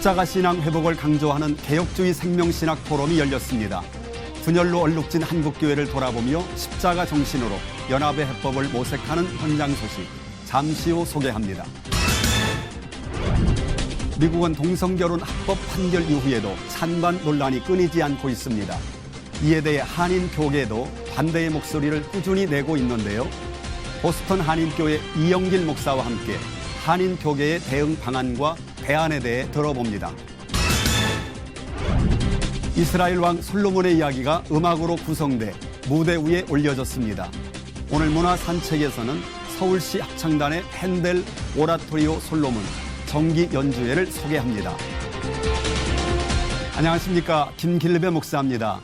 십자가 신앙 회복을 강조하는 개혁주의 생명신학 포럼이 열렸습니다. 분열로 얼룩진 한국교회를 돌아보며 십자가 정신으로 연합의 해법을 모색하는 현장 소식, 잠시 후 소개합니다. 미국은 동성결혼 합법 판결 이후에도 찬반 논란이 끊이지 않고 있습니다. 이에 대해 한인교계도 반대의 목소리를 꾸준히 내고 있는데요. 보스턴 한인교회 이영길 목사와 함께 한인교계의 대응 방안과 대안에 대해 들어봅니다. 이스라엘 왕 솔로몬의 이야기가 음악으로 구성돼 무대 위에 올려졌습니다. 오늘 문화산책에서는 서울시 합창단의 핸델 오라토리오 솔로몬 정기 연주회를 소개합니다. 안녕하십니까, 김길배 목사입니다.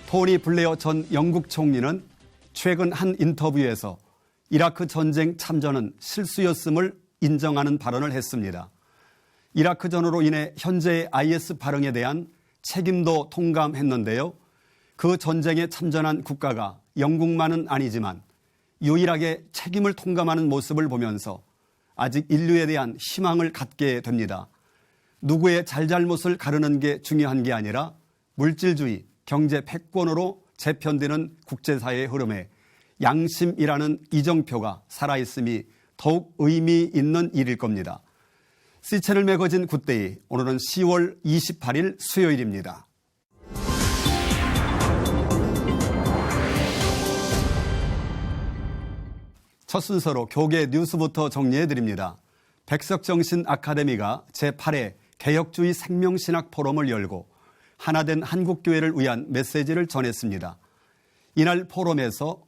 토니 블레어 전 영국 총리는 최근 한 인터뷰에서 이라크 전쟁 참전은 실수였음을 인정하는 발언을 했습니다. 이라크전으로 인해 현재의 IS 발흥에 대한 책임도 통감했는데요. 그 전쟁에 참전한 국가가 영국만은 아니지만 유일하게 책임을 통감하는 모습을 보면서 아직 인류에 대한 희망을 갖게 됩니다. 누구의 잘잘못을 가르는 게 중요한 게 아니라 물질주의, 경제 패권으로 재편되는 국제사회의 흐름에 양심이라는 이정표가 살아있음이 더욱 의미 있는 일일 겁니다. C채널 매거진 굿데이, 오늘은 10월 28일 수요일입니다. 첫 순서로 교계 뉴스부터 정리해드립니다. 백석정신 아카데미가 제8회 개혁주의 생명신학 포럼을 열고 하나된 한국교회를 위한 메시지를 전했습니다. 이날 포럼에서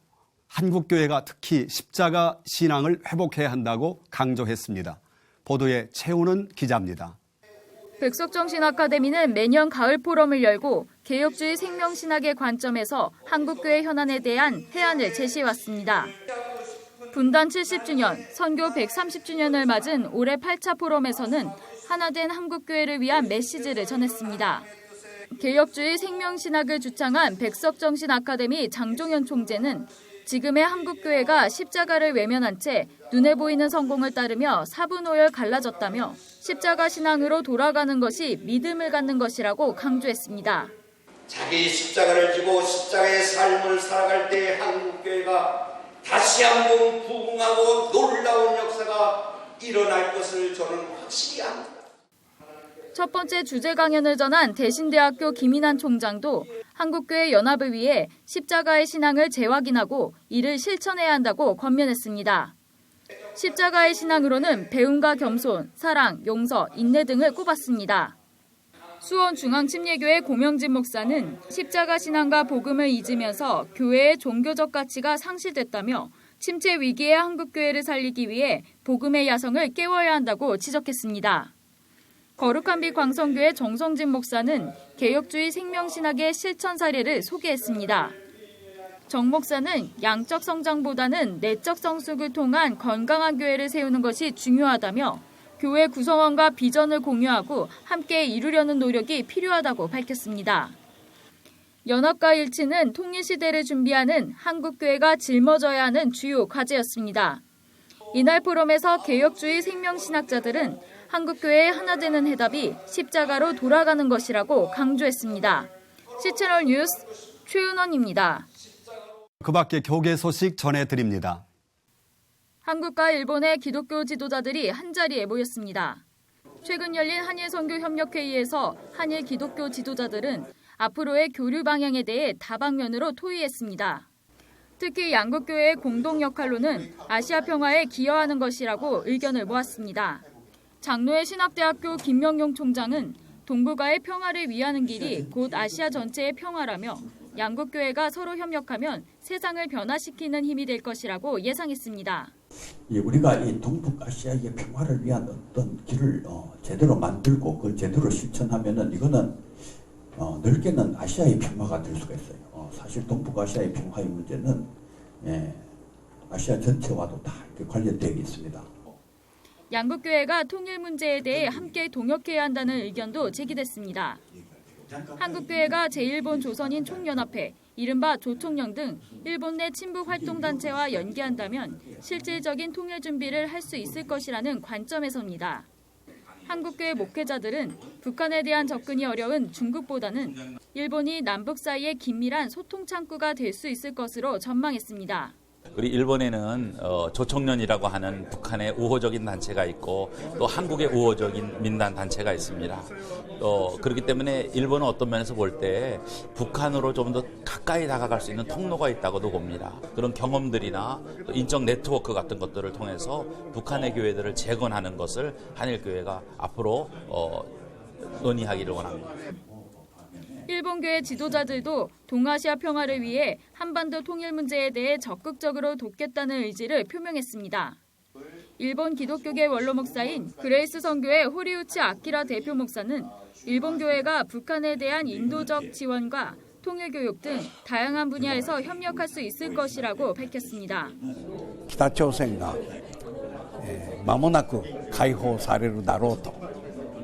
한국교회가 특히 십자가 신앙을 회복해야 한다고 강조했습니다. 보도에 최우는 기자입니다. 백석정신 아카데미는 매년 가을 포럼을 열고 개혁주의 생명신학의 관점에서 한국교회 현안에 대한 해안을 제시해왔습니다. 분단 70주년, 선교 130주년을 맞은 올해 8차 포럼에서는 하나된 한국교회를 위한 메시지를 전했습니다. 개혁주의 생명신학을 주창한 백석정신 아카데미 장종현 총재는 지금의 한국교회가 십자가를 외면한 채 눈에 보이는 성공을 따르며 사분오열 갈라졌다며 십자가 신앙으로 돌아가는 것이 믿음을 갖는 것이라고 강조했습니다. 자기 십자가를 지고 십자가의 삶을 살아갈 때 한국교회가 다시 한번 부흥하고 놀라운 역사가 일어날 것을 저는 확실히 압니다. 첫 번째 주제 강연을 전한 대신대학교 김인환 총장도 한국교회 연합을 위해 십자가의 신앙을 재확인하고 이를 실천해야 한다고 권면했습니다. 십자가의 신앙으로는 배움과 겸손, 사랑, 용서, 인내 등을 꼽았습니다. 수원중앙침례교회 고명진 목사는 십자가 신앙과 복음을 잊으면서 교회의 종교적 가치가 상실됐다며 침체 위기의 한국교회를 살리기 위해 복음의 야성을 깨워야 한다고 지적했습니다. 거룩한 빛 광성교회 정성진 목사는 개혁주의 생명신학의 실천 사례를 소개했습니다. 정 목사는 양적 성장보다는 내적 성숙을 통한 건강한 교회를 세우는 것이 중요하다며 교회 구성원과 비전을 공유하고 함께 이루려는 노력이 필요하다고 밝혔습니다. 연합과 일치는 통일시대를 준비하는 한국교회가 짊어져야 하는 주요 과제였습니다. 이날 포럼에서 개혁주의 생명신학자들은 한국교회의 하나 되는 해답이 십자가로 돌아가는 것이라고 강조했습니다. C채널 뉴스 최은원입니다. 그 밖에 교계 소식 전해드립니다. 한국과 일본의 기독교 지도자들이 한자리에 모였습니다. 최근 열린 한일선교협력회의에서 한일 기독교 지도자들은 앞으로의 교류 방향에 대해 다방면으로 토의했습니다. 특히 양국교회의 공동 역할로는 아시아 평화에 기여하는 것이라고 의견을 모았습니다. 장로의 신학대학교 김명용 총장은 동북아의 평화를 위하는 길이 곧 아시아 전체의 평화라며 양국교회가 서로 협력하면 세상을 변화시키는 힘이 될 것이라고 예상했습니다. 우리가 이 동북아시아의 평화를 위한 어떤 길을 제대로 만들고 그걸 제대로 실천하면은 이거는 넓게는 아시아의 평화가 될 수가 있어요. 사실 동북아시아의 평화의 문제는 아시아 전체와도 다 관련되어 있습니다. 양국교회가 통일 문제에 대해 함께 동역해야 한다는 의견도 제기됐습니다. 한국교회가 제1본 조선인 총연합회, 이른바 조총령 등 일본 내 친북 활동단체와 연계한다면 실질적인 통일 준비를 할 수 있을 것이라는 관점에서입니다. 한국교회 목회자들은 북한에 대한 접근이 어려운 중국보다는 일본이 남북 사이의 긴밀한 소통 창구가 될 수 있을 것으로 전망했습니다. 우리 일본에는 조총련이라고 하는 북한의 우호적인 단체가 있고 또 한국의 우호적인 민단 단체가 있습니다. 그렇기 때문에 일본은 어떤 면에서 볼 때 북한으로 좀 더 가까이 다가갈 수 있는 통로가 있다고도 봅니다. 그런 경험들이나 또 인적 네트워크 같은 것들을 통해서 북한의 교회들을 재건하는 것을 한일교회가 앞으로 논의하기를 원합니다. 일본 교회 지도자들도 동아시아 평화를 위해 한반도 통일 문제에 대해 적극적으로 돕겠다는 의지를 표명했습니다. 일본 기독교계 원로 목사인 그레이스 선교회 호리우치 아키라 대표 목사는 일본 교회가 북한에 대한 인도적 지원과 통일 교육 등 다양한 분야에서 협력할 수 있을 것이라고 밝혔습니다. 北朝鮮が間もなく解放されるだろうと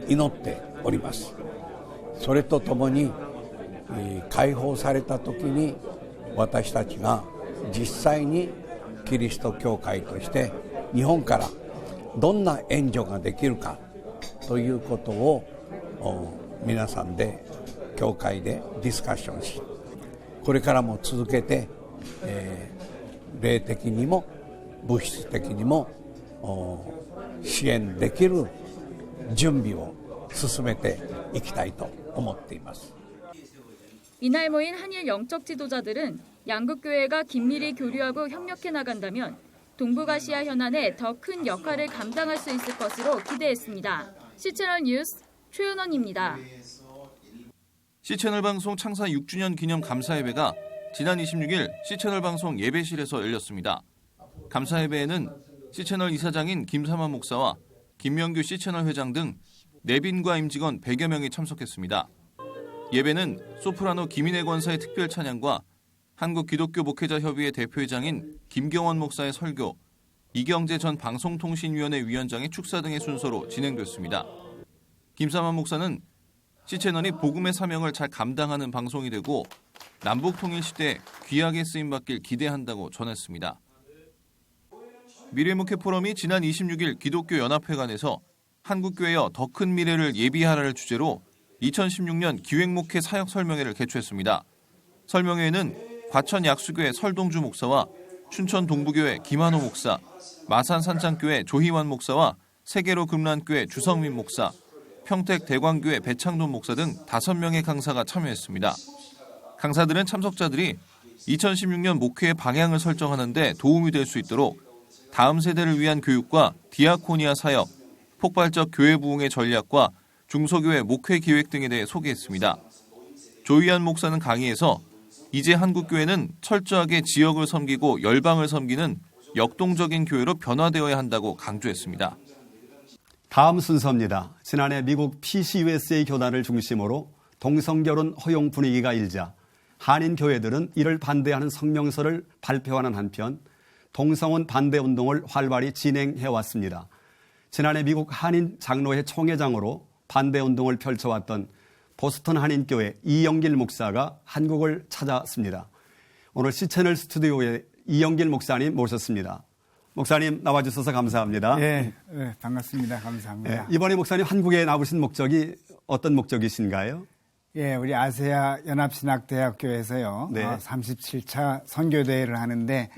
祈っております。それとともに解放された時に私たちが実際にキリスト教会として日本からどんな援助ができるかということを皆さんで教会でディスカッションし、これからも続けて霊的にも物質的にも支援できる準備を進めていきたいと思っています。 이날 모인 한일 영적 지도자들은 양국 교회가 긴밀히 교류하고 협력해 나간다면 동북아시아 현안에 더 큰 역할을 감당할 수 있을 것으로 기대했습니다. C채널 뉴스 최은원입니다. C채널 방송 창사 6주년 기념 감사예배가 지난 26일 C채널 방송 예배실에서 열렸습니다. 감사예배에는 C채널 이사장인 김삼환 목사와 김명규 C채널 회장 등 내빈과 임직원 100여 명이 참석했습니다. 예배는 소프라노 김인혜 권사의 특별 찬양과 한국기독교 목회자협의회 대표회장인 김경원 목사의 설교, 이경재 전 방송통신위원회 위원장의 축사 등의 순서로 진행됐습니다. 김삼환 목사는 C채널이 복음의 사명을 잘 감당하는 방송이 되고 남북통일 시대에 귀하게 쓰임받길 기대한다고 전했습니다. 미래목회 포럼이 지난 26일 기독교 연합회관에서 한국교회여 더 큰 미래를 예비하라를 주제로 2016년 기획목회 사역 설명회를 개최했습니다. 설명회에는 과천 약수교회 설동주 목사와 춘천 동부교회 김한호 목사, 마산 산장교회 조희환 목사와 세계로 금란교회 주성민 목사, 평택 대광교회 배창돈 목사 등 5명의 강사가 참여했습니다. 강사들은 참석자들이 2016년 목회의 방향을 설정하는 데 도움이 될 수 있도록 다음 세대를 위한 교육과 디아코니아 사역, 폭발적 교회 부흥의 전략과 중소교회 목회 기획 등에 대해 소개했습니다. 조희환 목사는 강의에서 이제 한국교회는 철저하게 지역을 섬기고 열방을 섬기는 역동적인 교회로 변화되어야 한다고 강조했습니다. 다음 순서입니다. 지난해 미국 PCUSA 교단을 중심으로 동성결혼 허용 분위기가 일자 한인 교회들은 이를 반대하는 성명서를 발표하는 한편 동성혼 반대 운동을 활발히 진행해 왔습니다. 지난해 미국 한인 장로회 총회장으로 반대 운동을 펼쳐왔던 보스턴 한인교회 이영길 목사가 한국을 찾아왔습니다. 오늘 C채널 스튜디오에 이영길 목사님 모셨습니다. 목사님 나와주셔서 감사합니다. 네, 반갑습니다. 감사합니다. 이번에 목사님 한국에 나오신 목적이 어떤 목적이신가요? 예, 우리 아세아 연합신학대학교에서요. 네. 37차 선교대회를 하는데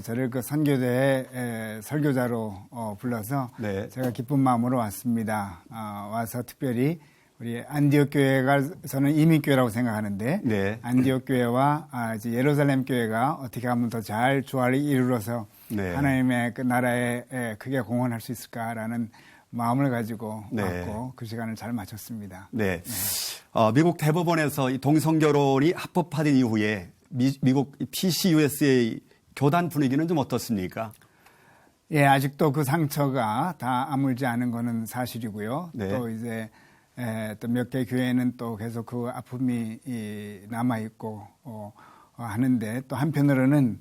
저를 그 선교대회 설교자로 불러서 네. 제가 기쁜 마음으로 왔습니다. 와서 특별히 우리 안디옥 교회가 저는 이민교회라고 생각하는데 네. 안디옥 교회와 이제 예루살렘 교회가 어떻게 하면 더 잘 조화를 이루어서 네. 하나님의 그 나라에 크게 공헌할 수 있을까라는 마음을 가지고 네. 왔고 그 시간을 잘 마쳤습니다. 네. 미국 대법원에서 이 동성결혼이 합법화된 이후에 미국 PCUSA 교단 분위기는 좀 어떻습니까? 예, 아직도 그 상처가 다 아물지 않은 거는 사실이고요. 네. 또 이제 또 몇 개 교회는 또 계속 그 아픔이 남아 있고 하는데 또 한편으로는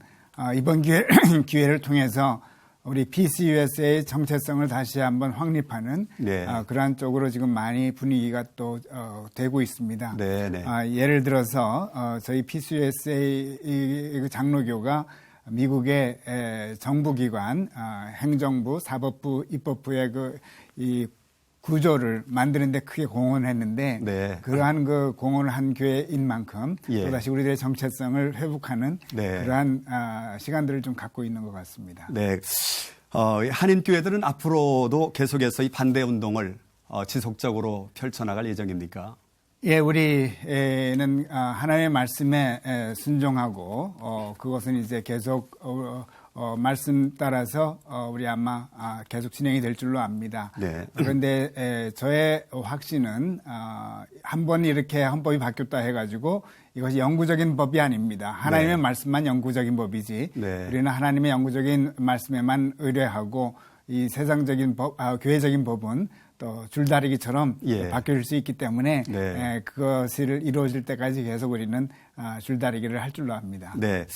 이번 기회를 통해서 우리 PCUSA의 정체성을 다시 한번 확립하는 네. 그러한 쪽으로 지금 많이 분위기가 또 되고 있습니다. 네, 네. 예를 들어서 저희 PCUSA 장로교가 미국의 정부기관, 행정부, 사법부, 입법부의 이 구조를 만드는데 크게 공헌했는데 네. 그러한 그 공헌을 한 교회인 만큼 예. 또다시 우리들의 정체성을 회복하는 네. 그러한 시간들을 좀 갖고 있는 것 같습니다. 네. 한인교회들은 앞으로도 계속해서 이 반대 운동을 지속적으로 펼쳐나갈 예정입니까? 예, 우리는 하나님의 말씀에 순종하고 그것은 이제 계속 말씀 따라서 우리 아마 계속 진행이 될 줄로 압니다. 네. 그런데 저의 확신은 한번 이렇게 헌법이 바뀌었다 해가지고 이것이 영구적인 법이 아닙니다. 하나님의 네. 말씀만 영구적인 법이지 네. 우리는 하나님의 영구적인 말씀에만 의뢰하고 이 세상적인 법, 교회적인 법은 또 줄다리기처럼 예. 바뀔 수 있기 때문에 네. 그것을 이루어질 때까지 계속 우리는 줄다리기를 할 줄로 압니다. 네.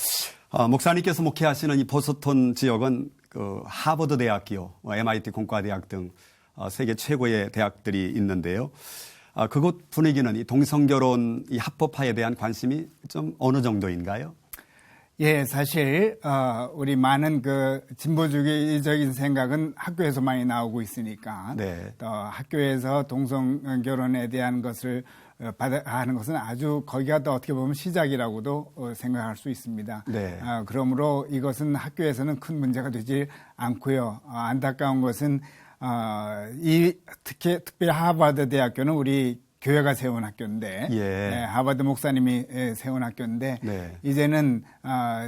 목사님께서 목회하시는 이 보스턴 지역은 그 하버드 대학교, MIT 공과대학 등 세계 최고의 대학들이 있는데요. 그곳 분위기는 이 동성결혼 이 합법화에 대한 관심이 좀 어느 정도인가요? 예, 사실 우리 많은 그 진보주의적인 생각은 학교에서 많이 나오고 있으니까 네. 또 학교에서 동성 결혼에 대한 것을 하는 것은 아주 거기가 또 어떻게 보면 시작이라고도 생각할 수 있습니다. 네. 그러므로 이것은 학교에서는 큰 문제가 되지 않고요. 안타까운 것은 특별히 하버드 대학교는 우리 교회가 세운 학교인데 예. 하버드 목사님이 세운 학교인데 네. 이제는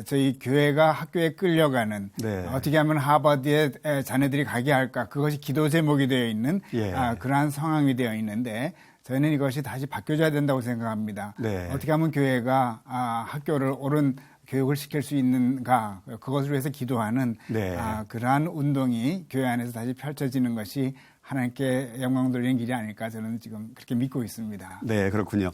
저희 교회가 학교에 끌려가는 네. 어떻게 하면 하버드에 자녀들이 가게 할까 그것이 기도 제목이 되어 있는 예. 그러한 상황이 되어 있는데 저희는 이것이 다시 바뀌어져야 된다고 생각합니다. 네. 어떻게 하면 교회가 학교를 옳은 교육을 시킬 수 있는가 그것을 위해서 기도하는 네. 그러한 운동이 교회 안에서 다시 펼쳐지는 것이 하나님께 영광 돌리는 길이 아닐까 저는 지금 그렇게 믿고 있습니다. 네, 그렇군요.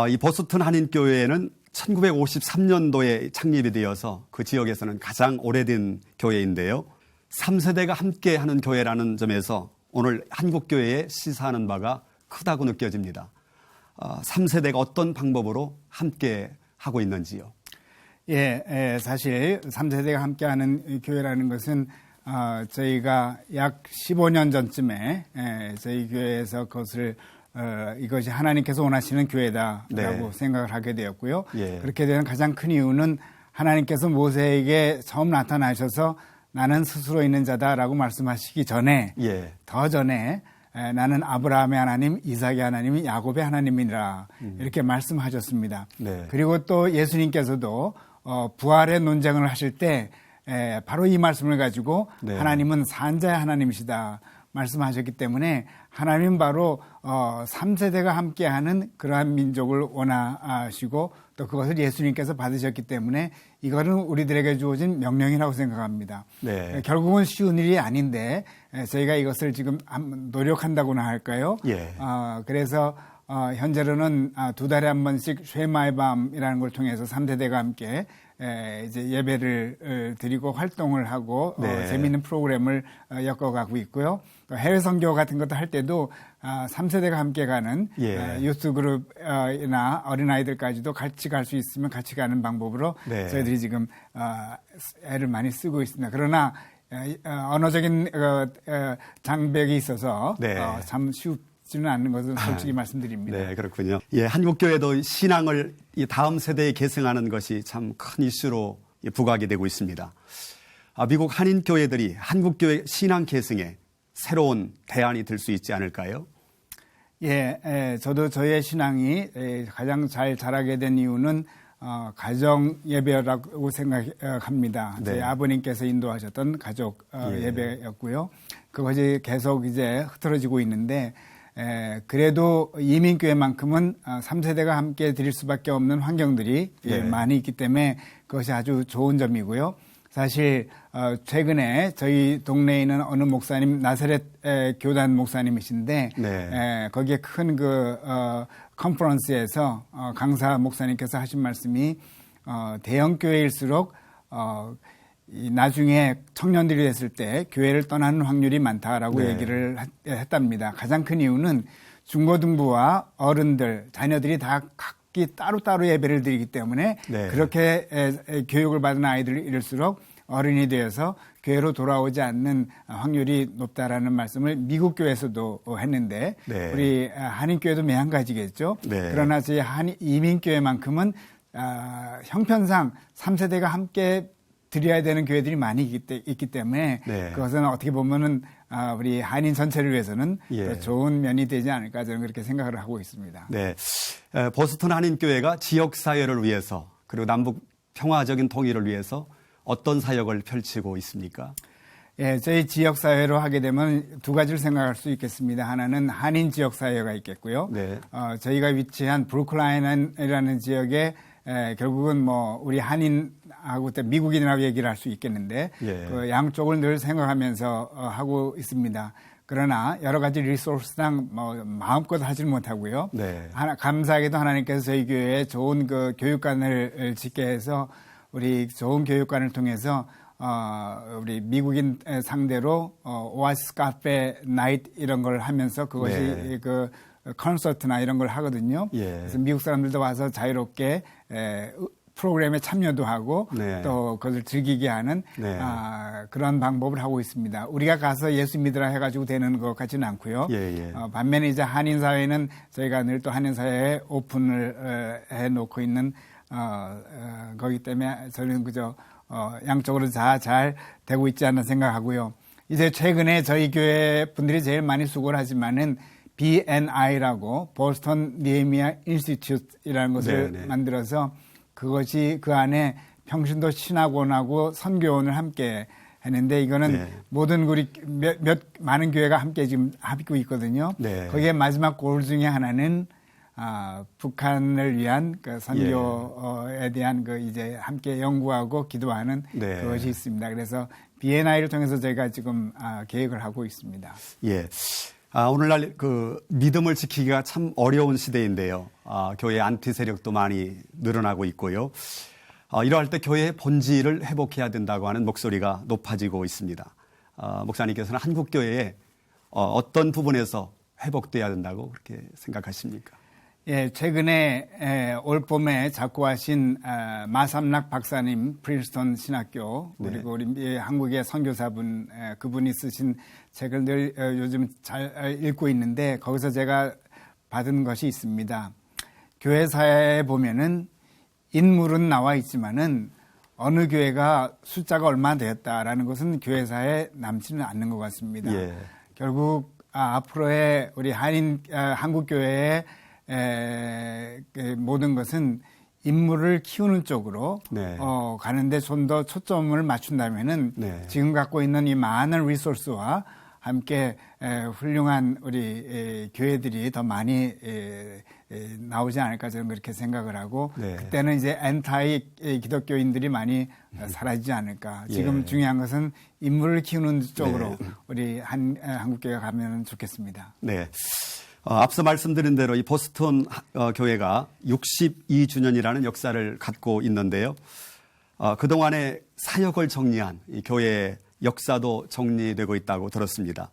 이 보스턴 한인교회는 1953년도에 창립이 되어서 그 지역에서는 가장 오래된 교회인데요. 3세대가 함께 하는 교회라는 점에서 오늘 한국교회에 시사하는 바가 크다고 느껴집니다. 3세대가 어떤 방법으로 함께 하고 있는지요? 예, 사실 3세대가 함께하는 교회라는 것은 저희가 약 15년 전쯤에 저희 교회에서 그것을 이것이 하나님께서 원하시는 교회다라고 네. 생각을 하게 되었고요. 예. 그렇게 되는 가장 큰 이유는 하나님께서 모세에게 처음 나타나셔서 나는 스스로 있는 자다라고 말씀하시기 전에 예. 더 전에 나는 아브라함의 하나님, 이삭의 하나님, 야곱의 하나님이라 이렇게 말씀하셨습니다. 네. 그리고 또 예수님께서도 부활의 논쟁을 하실 때 바로 이 말씀을 가지고 네. 하나님은 산자의 하나님이시다 말씀하셨기 때문에 하나님은 바로 3세대가 함께하는 그러한 민족을 원하시고 또 그것을 예수님께서 받으셨기 때문에 이거는 우리들에게 주어진 명령이라고 생각합니다. 네. 결국은 쉬운 일이 아닌데 저희가 이것을 지금 노력한다고나 할까요? 예. 그래서 현재로는 2달에 한 번씩 쉐마의 밤이라는 걸 통해서 3세대가 함께 이제 예배를 드리고 활동을 하고 네. 재미있는 프로그램을 엮어가고 있고요. 해외 선교 같은 것도 할 때도 3세대가 함께 가는 예. 유스 그룹이나 어린아이들까지도 같이 갈 수 있으면 같이 가는 방법으로 네. 저희들이 지금 애를 많이 쓰고 있습니다. 그러나 언어적인 장벽이 있어서 네. 참 쉽지는 않는 것은 솔직히 말씀드립니다. 네, 그렇군요. 예, 한국교회도 신앙을 이 다음 세대에 계승하는 것이 참 큰 이슈로 부각이 되고 있습니다. 미국 한인교회들이 한국교회 신앙 계승에 새로운 대안이 될 수 있지 않을까요? 예, 저도 저의 신앙이 가장 잘 자라게 된 이유는 가정 예배라고 생각합니다. 네. 저희 아버님께서 인도하셨던 가족 예. 예배였고요. 그것이 계속 이제 흐트러지고 있는데 그래도 이민교회만큼은 3세대가 함께 드릴 수밖에 없는 환경들이 네. 많이 있기 때문에 그것이 아주 좋은 점이고요. 사실 최근에 저희 동네에 있는 어느 목사님 나사렛 교단 목사님이신데 네. 거기에 큰 그 컨퍼런스에서 강사 목사님께서 하신 말씀이 대형 교회일수록 나중에 청년들이 됐을 때 교회를 떠나는 확률이 많다라고 네. 얘기를 했답니다. 가장 큰 이유는 중고등부와 어른들, 자녀들이 다 각기 따로따로 예배를 드리기 때문에 네. 그렇게 교육을 받은 아이들일수록 어른이 되어서 교회로 돌아오지 않는 확률이 높다라는 말씀을 미국 교회에서도 했는데 네. 우리 한인교회도 매한가지겠죠. 네. 그러나 저희 이민교회만큼은 형편상 3세대가 함께 드려야 되는 교회들이 많이 있기 때문에 네. 그것은 어떻게 보면은 우리 한인 전체를 위해서는 예. 더 좋은 면이 되지 않을까 저는 그렇게 생각을 하고 있습니다. 네. 보스턴 한인교회가 지역사회를 위해서 그리고 남북 평화적인 통일을 위해서 어떤 사역을 펼치고 있습니까? 예, 저희 지역사회로 하게 되면 두 가지를 생각할 수 있겠습니다. 하나는 한인 지역사회가 있겠고요. 네. 저희가 위치한 브루클라인이라는 지역에 결국은 뭐 우리 한인하고 또 미국인이라고 얘기를 할 수 있겠는데 예. 그 양쪽을 늘 생각하면서 하고 있습니다. 그러나 여러 가지 리소스상 뭐 마음껏 하질 못하고요. 네. 감사하게도 하나님께서 저희 교회에 좋은 그 교육관을 짓게 해서 우리 좋은 교육관을 통해서 우리 미국인 상대로 오아시스 카페 나이트 이런 걸 하면서 그것이 네. 그 콘서트나 이런 걸 하거든요. 예. 그래서 미국 사람들도 와서 자유롭게 프로그램에 참여도 하고 네. 또 그것을 즐기게 하는 네. 그런 방법을 하고 있습니다. 우리가 가서 예수 믿으라 해가지고 되는 것 같지는 않고요. 예, 예. 반면에 이제 한인 사회는 저희가 늘 또 한인 사회에 오픈을 해놓고 있는 거기 때문에 저는 그저 양쪽으로 다 잘 되고 있지 않나 생각하고요. 이제 최근에 저희 교회 분들이 제일 많이 수고를 하지만은 BNI라고 보스턴 니에미아 인스티튜트이라는 것을 네, 네. 만들어서 그것이 그 안에 평신도 신학원하고 선교원을 함께 했는데 이거는 네. 모든 우리 많은 교회가 함께 지금 하고 있거든요. 네. 거기에 마지막 골 중에 하나는 북한을 위한 그 선교에 대한 그 이제 함께 연구하고 기도하는 네. 그것이 있습니다. 그래서 BNI를 통해서 저희가 지금 계획을 하고 있습니다. 예. 오늘날 그 믿음을 지키기가 참 어려운 시대인데요. 교회 안티 세력도 많이 늘어나고 있고요. 이러할 때 교회의 본질을 회복해야 된다고 하는 목소리가 높아지고 있습니다. 목사님께서는 한국 교회에 어떤 부분에서 회복돼야 된다고 그렇게 생각하십니까? 예, 최근에 올 봄에 작고하신 마삼락 박사님 프린스턴 신학교 네. 그리고 우리 한국의 선교사분 그분이 쓰신 책을 늘 요즘 잘 읽고 있는데 거기서 제가 받은 것이 있습니다. 교회사에 보면은 인물은 나와 있지만은 어느 교회가 숫자가 얼마나 되었다라는 것은 교회사에 남지는 않는 것 같습니다. 예. 결국 앞으로의 우리 한국 교회의 모든 것은 인물을 키우는 쪽으로 네. 가는데 좀 더 초점을 맞춘다면은 네. 지금 갖고 있는 이 많은 리소스와 함께 훌륭한 우리 교회들이 더 많이 나오지 않을까 저는 그렇게 생각을 하고 네. 그때는 이제 엔타이 기독교인들이 많이 사라지지 않을까. 지금 예. 중요한 것은 인물을 키우는 쪽으로 네. 우리 한국교회가 가면 좋겠습니다. 네. 앞서 말씀드린 대로 이 보스턴 교회가 62주년이라는 역사를 갖고 있는데요. 그동안의 사역을 정리한 이 교회의 역사도 정리되고 있다고 들었습니다.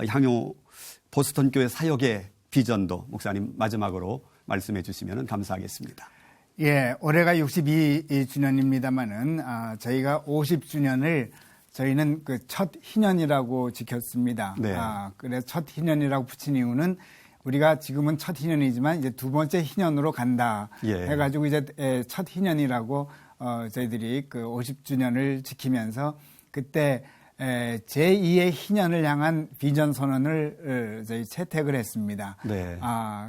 향후 보스턴 교회 사역의 비전도 목사님 마지막으로 말씀해 주시면 감사하겠습니다. 예, 올해가 62주년입니다만은 저희가 50주년을 저희는 그 첫 희년이라고 지켰습니다. 네. 그래서 첫 희년이라고 붙인 이유는 우리가 지금은 첫 희년이지만 이제 두 번째 희년으로 간다 예. 해가지고 이제 첫 희년이라고 저희들이 그 50주년을 지키면서 그때 제2의 희년을 향한 비전 선언을 저희 채택을 했습니다. 네.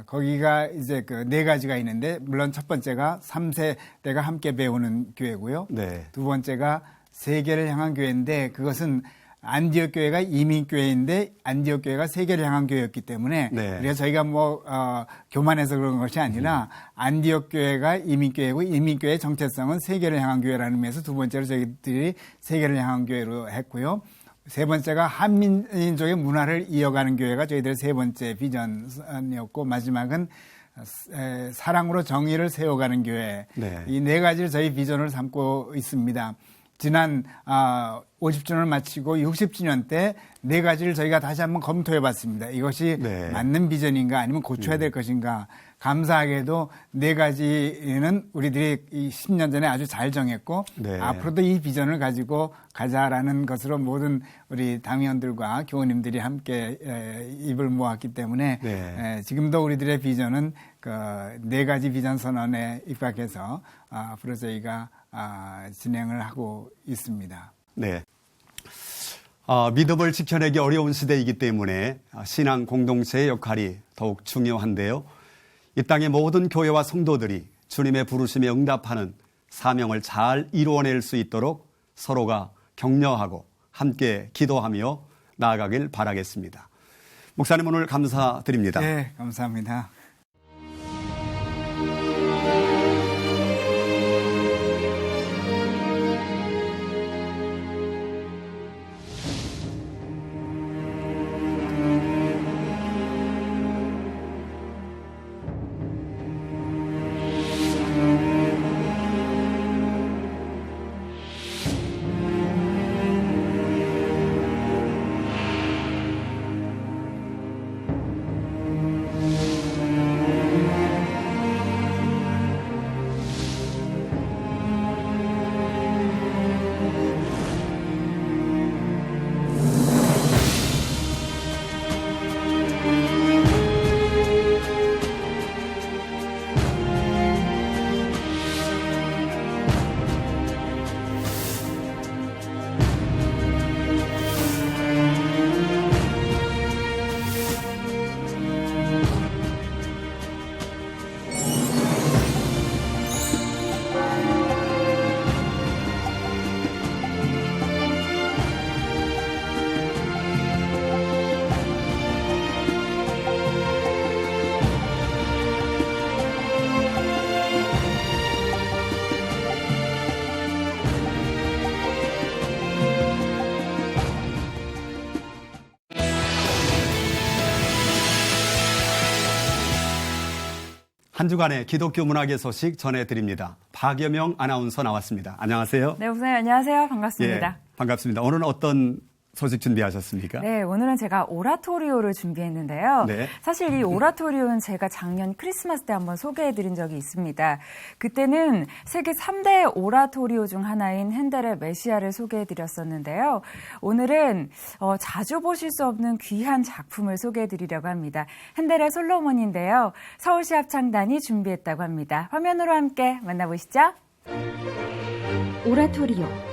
거기가 이제 그 네 가지가 있는데 물론 첫 번째가 3세대가 함께 배우는 교회고요. 네. 두 번째가 세계를 향한 교회인데 그것은 안디옥 교회가 이민 교회인데 안디옥 교회가 세계를 향한 교회였기 때문에 네. 그래서 저희가 뭐 교만해서 그런 것이 아니라 안디옥 교회가 이민 교회고 이민 교회의 정체성은 세계를 향한 교회라는 의미에서 두 번째로 저희들이 세계를 향한 교회로 했고요. 세 번째가 한민족의 문화를 이어가는 교회가 저희들의 세 번째 비전이었고 마지막은 사랑으로 정의를 세워가는 교회. 네. 이 네 가지를 저희 비전을 삼고 있습니다. 지난 50주년을 마치고 60주년 때 네 가지를 저희가 다시 한번 검토해 봤습니다. 이것이 네. 맞는 비전인가 아니면 고쳐야 될 것인가. 감사하게도 4가지는 우리들이 이 10년 전에 아주 잘 정했고 네. 앞으로도 이 비전을 가지고 가자라는 것으로 모든 우리 당위원들과 교우님들이 함께 입을 모았기 때문에 네. 지금도 우리들의 비전은 그 4가지 비전 선언에 입각해서 앞으로 저희가 진행을 하고 있습니다. 네. 믿음을 지켜내기 어려운 시대이기 때문에 신앙 공동체의 역할이 더욱 중요한데요. 이 땅의 모든 교회와 성도들이 주님의 부르심에 응답하는 사명을 잘 이루어낼 수 있도록 서로가 격려하고 함께 기도하며 나아가길 바라겠습니다. 목사님 오늘 감사드립니다. 네, 감사합니다. 한 주간의 기독교 문화계 소식 전해드립니다. 박여명 아나운서 나왔습니다. 안녕하세요. 네, 우선 안녕하세요. 반갑습니다. 예, 반갑습니다. 오늘은 어떤 소식 준비하셨습니까? 네, 오늘은 제가 오라토리오를 준비했는데요. 네. 사실 이 오라토리오는 제가 작년 크리스마스 때 한번 소개해드린 적이 있습니다. 그때는 세계 3대 오라토리오 중 하나인 핸델의 메시아를 소개해드렸었는데요. 오늘은 자주 보실 수 없는 귀한 작품을 소개해드리려고 합니다. 핸델의 솔로몬인데요. 서울시 합창단이 준비했다고 합니다. 화면으로 함께 만나보시죠. 오라토리오.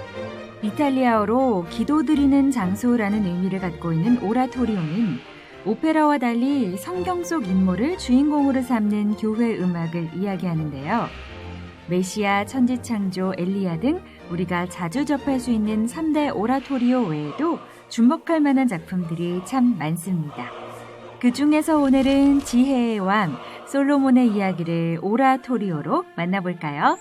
이탈리아어로 기도드리는 장소라는 의미를 갖고 있는 오라토리오는 오페라와 달리 성경 속 인물을 주인공으로 삼는 교회 음악을 이야기하는데요. 메시아, 천지창조, 엘리야 등 우리가 자주 접할 수 있는 3대 오라토리오 외에도 주목할 만한 작품들이 참 많습니다. 그 중에서 오늘은 지혜의 왕 솔로몬의 이야기를 오라토리오로 만나볼까요?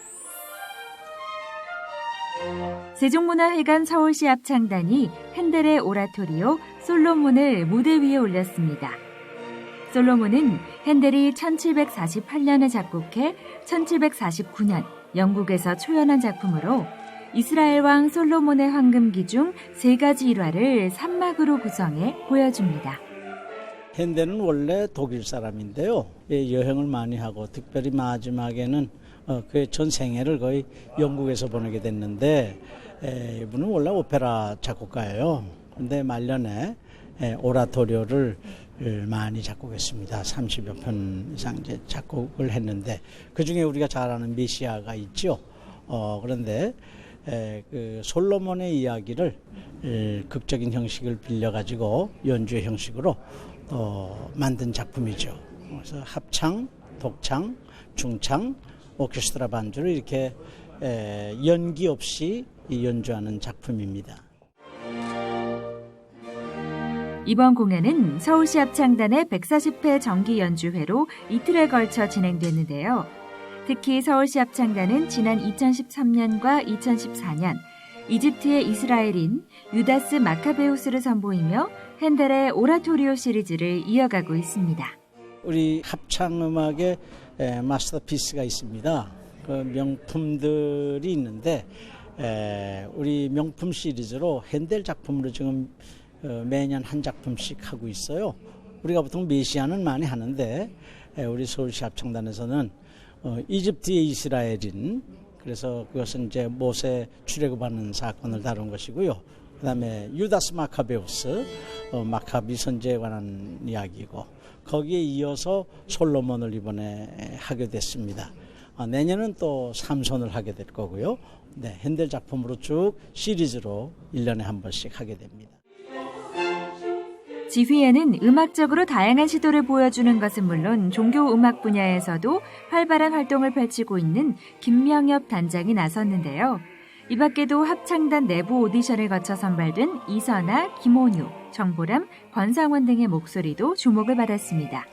세종문화회관 서울시 합창단이 핸델의 오라토리오 솔로몬을 무대 위에 올렸습니다. 솔로몬은 핸델이 1748년에 작곡해 1749년 영국에서 초연한 작품으로 이스라엘 왕 솔로몬의 황금기 중 3가지 일화를 3막으로 구성해 보여줍니다. 핸델은 원래 독일 사람인데요. 여행을 많이 하고 특별히 마지막에는 그의 전 생애를 거의 영국에서 보내게 됐는데 이분은 원래 오페라 작곡가예요. 그런데 말년에 오라토리오를 많이 작곡했습니다. 30여 편 이상 이제 작곡을 했는데 그중에 우리가 잘 아는 메시아가 있죠. 그런데 그 솔로몬의 이야기를 극적인 형식을 빌려가지고 연주의 형식으로 만든 작품이죠. 그래서 합창, 독창, 중창, 오케스트라 반주를 이렇게 연기 없이 연주하는 작품입니다. 이번 공연은 서울시 합창단의 140회 정기 연주회로 이틀에 걸쳐 진행됐는데요. 특히 서울시 합창단은 지난 2013년과 2014년 이집트의 이스라엘인 유다스 마카베우스를 선보이며 핸델의 오라토리오 시리즈를 이어가고 있습니다. 우리 합창음악의 마스터피스가 있습니다. 그 명품들이 있는데 우리 명품 시리즈로 핸델 작품으로 지금 매년 한 작품씩 하고 있어요. 우리가 보통 메시아는 많이 하는데 우리 서울시 합창단에서는 이집트의 이스라엘인, 그래서 그것은 이제 모세 출애굽하는 사건을 다룬 것이고요. 그다음에 유다스 마카베우스, 마카비 선지에 관한 이야기고, 거기에 이어서 솔로몬을 이번에 하게 됐습니다. 내년은 또 삼손을 하게 될 거고요. 네, 핸델 작품으로 쭉 시리즈로 1년에 한 번씩 하게 됩니다. 지휘에는 음악적으로 다양한 시도를 보여주는 것은 물론 종교 음악 분야에서도 활발한 활동을 펼치고 있는 김명엽 단장이 나섰는데요. 이 밖에도 합창단 내부 오디션을 거쳐 선발된 이선아, 김온유, 정보람, 권상원 등의 목소리도 주목을 받았습니다.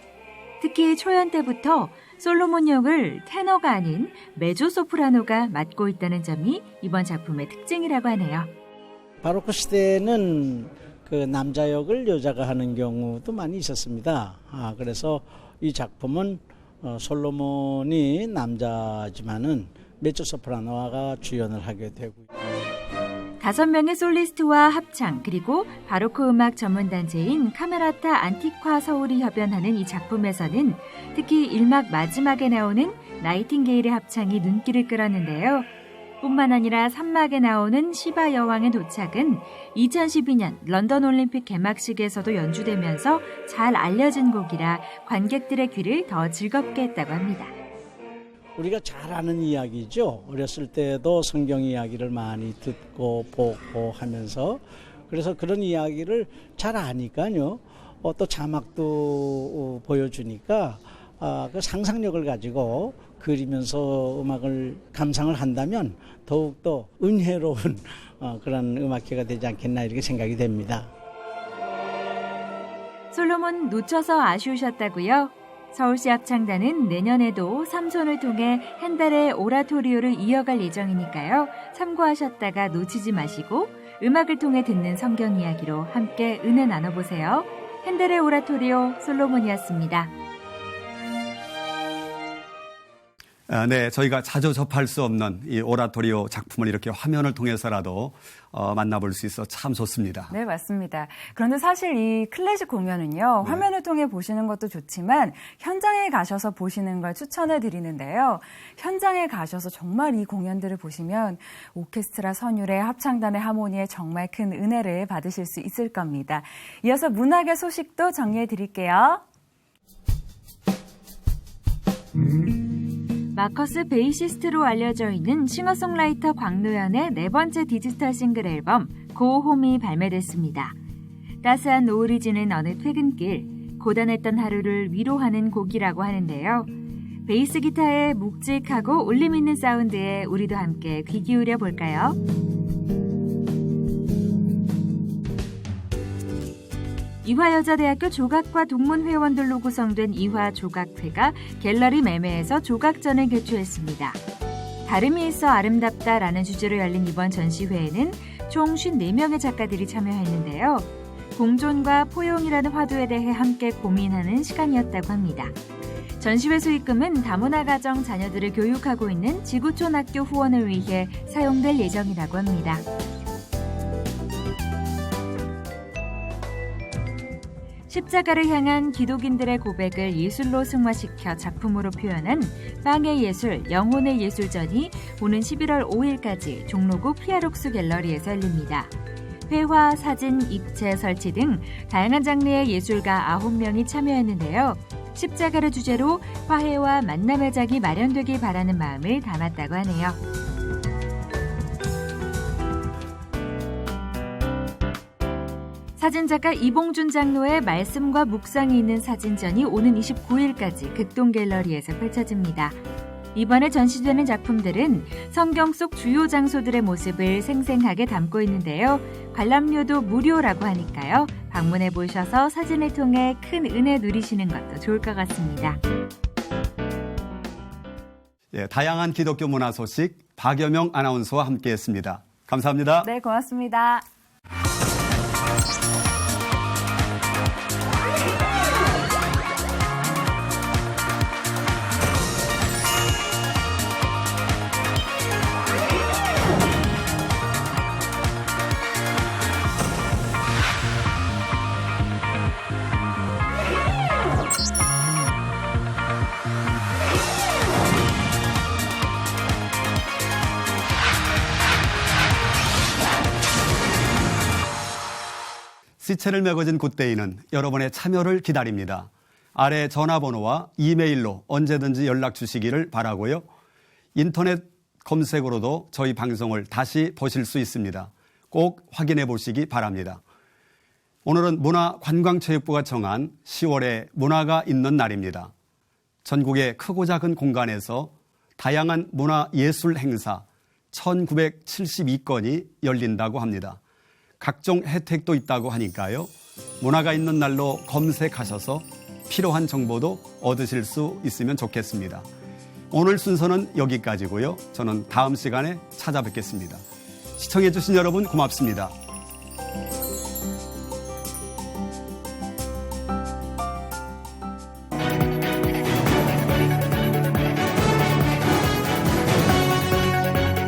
특히 초연 때부터 솔로몬 역을 테너가 아닌 메조소프라노가 맡고 있다는 점이 이번 작품의 특징이라고 하네요. 바로크 시대에는 그 남자 역을 여자가 하는 경우도 많이 있었습니다. 그래서 이 작품은 솔로몬이 남자지만은 메조소프라노가 주연을 하게 되고요. 5명의 솔리스트와 합창, 그리고 바로크 음악 전문단체인 카메라타 안티콰 서울이 협연하는 이 작품에서는 특히 1막 마지막에 나오는 나이팅게일의 합창이 눈길을 끌었는데요. 뿐만 아니라 3막에 나오는 시바 여왕의 도착은 2012년 런던 올림픽 개막식에서도 연주되면서 잘 알려진 곡이라 관객들의 귀를 더 즐겁게 했다고 합니다. 우리가 잘 아는 이야기죠. 어렸을 때도 성경 이야기를 많이 듣고 보고 하면서, 그래서 그런 이야기를 잘 아니까요. 또 자막도 보여주니까 그 상상력을 가지고 그리면서 음악을 감상을 한다면 더욱더 은혜로운 그런 음악회가 되지 않겠나 이렇게 생각이 됩니다. 솔로몬 놓쳐서 아쉬우셨다고요? 서울시 합창단은 내년에도 삼손을 통해 핸델의 오라토리오를 이어갈 예정이니까요. 참고하셨다가 놓치지 마시고 음악을 통해 듣는 성경 이야기로 함께 은혜 나눠보세요. 핸델의 오라토리오 솔로몬이었습니다. 네, 저희가 자주 접할 수 없는 이 오라토리오 작품을 이렇게 화면을 통해서라도 만나볼 수 있어 참 좋습니다. 네, 맞습니다. 그런데 사실 이 클래식 공연은요, 화면을 통해 보시는 것도 좋지만 현장에 가셔서 보시는 걸 추천해 드리는데요. 현장에 가셔서 정말 이 공연들을 보시면 오케스트라 선율의 합창단의 하모니에 정말 큰 은혜를 받으실 수 있을 겁니다. 이어서 문학의 소식도 정리해 드릴게요. 마커스 베이시스트로 알려져 있는 싱어송라이터 광노현의 4번째 디지털 싱글 앨범 Go Home이 발매됐습니다. 따스한 노을이 지는 어느 퇴근길, 고단했던 하루를 위로하는 곡이라고 하는데요. 베이스 기타의 묵직하고 울림 있는 사운드에 우리도 함께 귀 기울여 볼까요? 이화여자대학교 조각과 동문회원들로 구성된 이화조각회가 갤러리 매매에서 조각전을 개최했습니다. 다름이 있어 아름답다라는 주제로 열린 이번 전시회에는 총 54명의 작가들이 참여했는데요. 공존과 포용이라는 화두에 대해 함께 고민하는 시간이었다고 합니다. 전시회 수익금은 다문화 가정 자녀들을 교육하고 있는 지구촌 학교 후원을 위해 사용될 예정이라고 합니다. 십자가를 향한 기독인들의 고백을 예술로 승화시켜 작품으로 표현한 빵의 예술, 영혼의 예술전이 오는 11월 5일까지 종로구 피아록스 갤러리에서 열립니다. 회화, 사진, 입체, 설치 등 다양한 장르의 예술가 9명이 참여했는데요. 십자가를 주제로 화해와 만남의 장이 마련되길 바라는 마음을 담았다고 하네요. 사진작가 이봉준 장로의 말씀과 묵상이 있는 사진전이 오는 29일까지 극동갤러리에서 펼쳐집니다. 이번에 전시되는 작품들은 성경 속 주요 장소들의 모습을 생생하게 담고 있는데요. 관람료도 무료라고 하니까요. 방문해 보셔서 사진을 통해 큰 은혜 누리시는 것도 좋을 것 같습니다. 예, 다양한 기독교 문화 소식 박여명 아나운서와 함께했습니다. 감사합니다. 네, 고맙습니다. 시체를 메거진 굿데이는 여러분의 참여를 기다립니다. 아래 전화번호와 이메일로 언제든지 연락 주시기를 바라고요. 인터넷 검색으로도 저희 방송을 다시 보실 수 있습니다. 꼭 확인해 보시기 바랍니다. 오늘은 문화관광체육부가 정한 10월의 문화가 있는 날입니다. 전국의 크고 작은 공간에서 다양한 문화예술 행사 1972건이 열린다고 합니다. 각종 혜택도 있다고 하니까요. 문화가 있는 날로 검색하셔서 필요한 정보도 얻으실 수 있으면 좋겠습니다. 오늘 순서는 여기까지고요. 저는 다음 시간에 찾아뵙겠습니다. 시청해 주신 여러분 고맙습니다.